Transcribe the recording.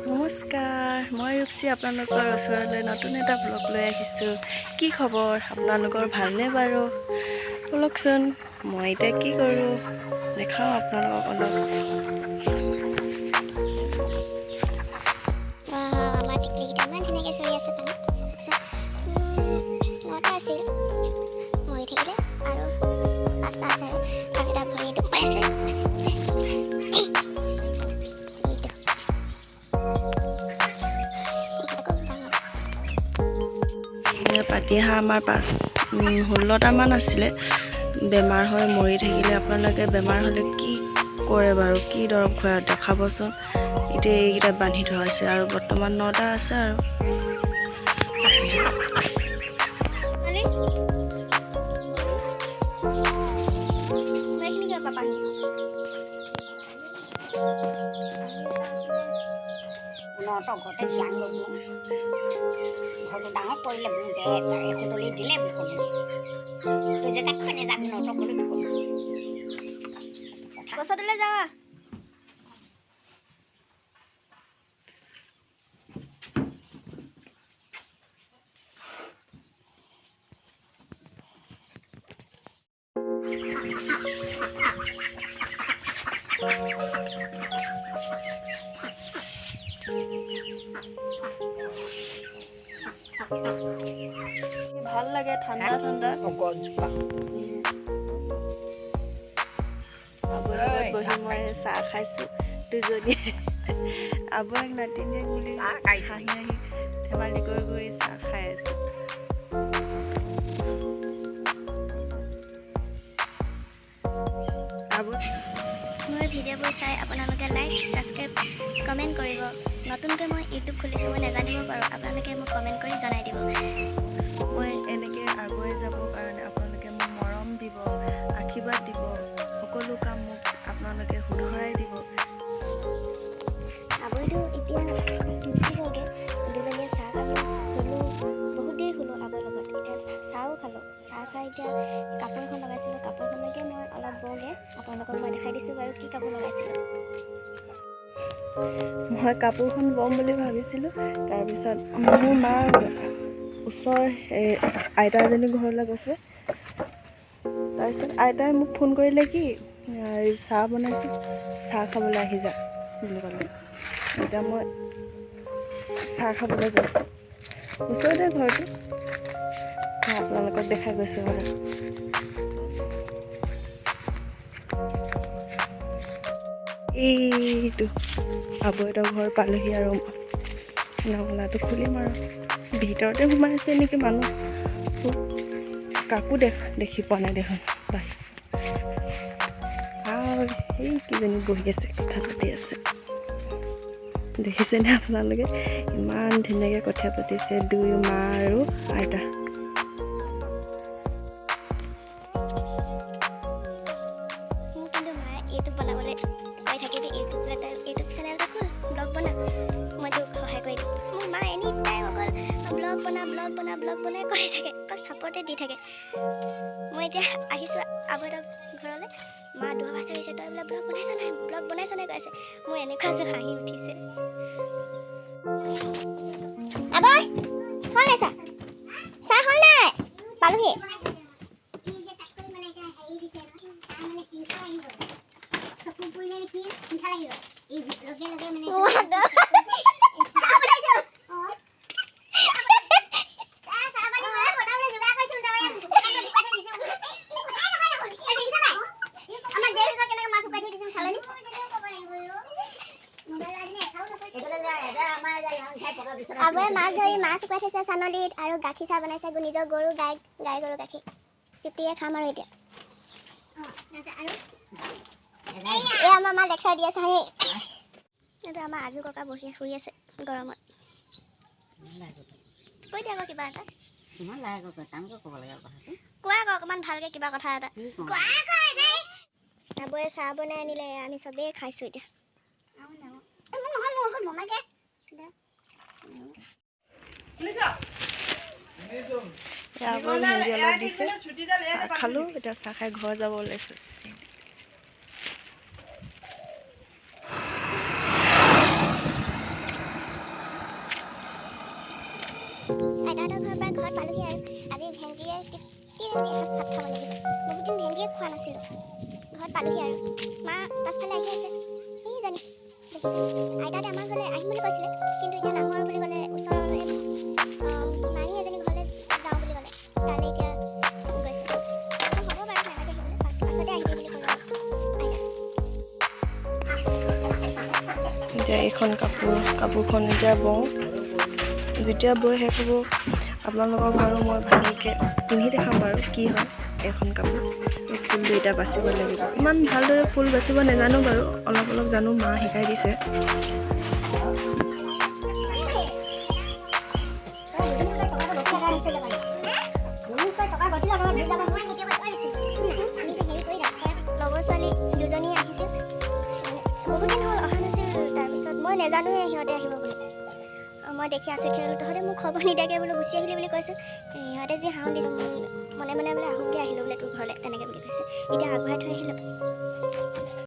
নমস্কাৰ, মই ৰূপসী আপোনালোকৰ ওচৰলৈ নতুন এটা ব্লগ লৈ আহিছোঁ। কি খবৰ? আপোনালোকৰ ভালনে বাৰু? বলকচোন মই এতিয়া কি কৰোঁ দেখাওঁ আপোনালোকক অলপ। আমাৰ টিকলিকেইটা ইমান ধুনীয়াকৈ চৰি আছে পানীত। নটা আছিল মৰি থাকিলে আৰু 5টা আছে আৰু এটা ভৰি দুপাই আছে। পাতিহাঁহ আমাৰ 16টামান আছিলে, বেমাৰ হৈ মৰি থাকিলে। আপোনালোকে বেমাৰ হ'লে কি কৰে বাৰু, কি দৰৱ খুৱাই দেখাবচোন। এতিয়া এইকেইটা বান্ধি থোৱা হৈছে আৰু বৰ্তমান 9টা আছে আৰু। ঘৰতে ধ্যান ল'ব ঘৰটো ডাঙৰ কৰিলে এখুতলি দিলে বুলি তই যে তাক কেনে যাবি নট কৰি গছতলৈ যাৱা ভাল লাগে ঠাণ্ডা ঠাণ্ডা বহি মই চাহ খাইছোঁ। দুজনীয়ে আবক নাতিনীয়ে বুলি হাঁহি হাঁহি ধেমালি কৰি কৰি চাহ খাই আছোঁ। মোৰ ভিডিঅ'বোৰ চাই আপোনালোকে লাইক ছাবস্ক্ৰাইব কমেণ্ট কৰিব। নতুনকৈ মই ইউটিউব খুলিছোঁ, মই নাজানিব পাৰোঁ, আপোনালোকে মোক কমেণ্ট কৰি জনাই দিব। মই এনেকৈ আগুৱাই যাবৰ কাৰণে আপোনালোকে মোক মৰম দিব, আশীৰ্বাদ দিব, সকলো কাম মোক আপোনালোকে শুধৰাই দিব। আবৈটো এতিয়া গুচি গ'লগৈ, দুজনীয়ে চাহ খালোঁ, শুলোঁ, বহুত দেৰি শুলোঁ আবৈৰ লগত। এতিয়া চাহো খালোঁ, চাহ খাই এতিয়া কাপোৰ এখন লগাইছিলোঁ, কাপোৰখনকে মই অলপ বওঁগৈ। আপোনালোকক মই দেখাই দিছোঁ বাৰু কি কাপোৰ লগাইছিলোঁ। মই কাপোৰখন বম বুলি ভাবিছিলোঁ, তাৰপিছত মোৰ মা ওচৰ আইতা এজনী ঘৰলৈ গৈছে। তাৰপিছত আইতাই মোক ফোন কৰিলে কি চাহ বনাইছোঁ, চাহ খাবলৈ আহি যা বুলি ক'লে। এতিয়া মই চাহ খাবলৈ গৈছোঁ, ওচৰতে ঘৰটো। মই আপোনালোকক দেখাই গৈছোঁ বাৰু। এইটো আবৈহঁতৰ ঘৰ পালোহি আৰু নগলাটো খুলিম আৰু। ভিতৰতে সোমাই আছে নেকি মানুহ, কাকো দেখি পোৱা নাই দেখোন বাহিৰত। আৰু সেই কিজনী বহি আছে, কথা পাতি আছে। দেখিছেনে আপোনালোকে? ইমান ধুনীয়াকৈ কথা পাতিছে দুই মা আৰু আইতা। মোক কিন্তু মায়ে ইউটিউব বনাবলৈ কৈ থাকে, ইউটিউব চেনেল এটা খোল, ব্লগ বনা। মই তোক সহায় কৰি দিম। মোৰ মা এনি টাইম অকল ব্লগ বনাই কৰি থাকে, অকল ছাপৰ্টে দি থাকে। মই এতিয়া আহিছোঁ আবৈহঁতৰ ঘৰলৈ, মা দুৱা চৰিছে, তই বোলে ব্লগ বনাইছ নাই কৈ আছে। মোৰ এনেকুৱা যে হাঁহি উঠিছে। আবৈ হ'ল নাই চাহ? চাহ হ'ল নাই? পালোহি। আবৈয়ে মাছ ধৰি মাছ শুকুৱাই থৈছে চানলিত, আৰু গাখীৰ চাহ বনাইছে। নিজৰ গৰু গাই গৰু গাখীৰ তৃপ্তিৰে খাম আৰু এতিয়া। এই আমাৰ মা লেকচাৰ দি আছে। এইটো আমাৰ আজু ককা বহি শুই আছে গৰমত। কৈ দিয়া আকৌ কিবা এটা। কোৱা আকৌ অকণমান ভালকৈ কিবা কথা এটা। আবৈয়ে চাহ বনাই আনিলে, আমি চবেই খাইছোঁ এতিয়া। আবৈ মেহেন্দি অলপ দিছে, চাহ খালোঁ। এতিয়া চাহ খাই ঘৰ যাব ওলাইছোঁ। ঘৰত পালোহি আৰু আজি ভেন্দিয়ে এসাঁজ ভাত খাব লাগিব। বহুত দিন ভেন্দিয়ে খোৱা নাছিলোঁ। ঘৰত পালোহি আৰু মা পাছফালে আহি আছে। এইজনী আইতাতে আমাৰ ঘৰলৈ আহিম বুলি কৈছিলে, কিন্তু এতিয়া নাহো আৰু বুলি ক'লে। ওচৰৰে মাহী এজনী ঘৰলৈ যাওঁ বুলি ক'লে, তালৈ এতিয়া গৈছে। হ'ব বাৰু নালাগে আহিবলৈ, পাছতে আহিবি বুলি ক'লে আইতা। এতিয়া এইখন কাপোৰখন এতিয়া বওঁ। যেতিয়া বৈ শেষ হ'ব আপোনালোকক বাৰু মই ভালকৈ পিন্ধি দেখাম বাৰু কি হয় এইখন কাপোৰ। এই ফুল দুইটা বাচিব লাগিব। ইমান ভালদৰে ফুল বাচিব নাজানো বাৰু, অলপ অলপ জানো, মা শিকাই দিছে। লগৰ ছোৱালী দুজনী আহিছিল, বহুত দিন হ'ল অহা নাছিল। তাৰপিছত মই নাজানোৱে সিহঁতে আহিব বুলি। মই দেখি আছোঁ তহঁতে মোক খবৰ নিদিয়াকৈ বোলো গুচি আহিলি বুলি কৈছোঁ। সিহঁতে যি হাঁহ দিছে মনে মনে বোলে আহোঁ বুলি আহিলোঁ বোলে তোৰ ঘৰলৈ, তেনেকৈ বুলি কৈছে। এতিয়া আগবঢ়াই থৈ আহিলোঁ।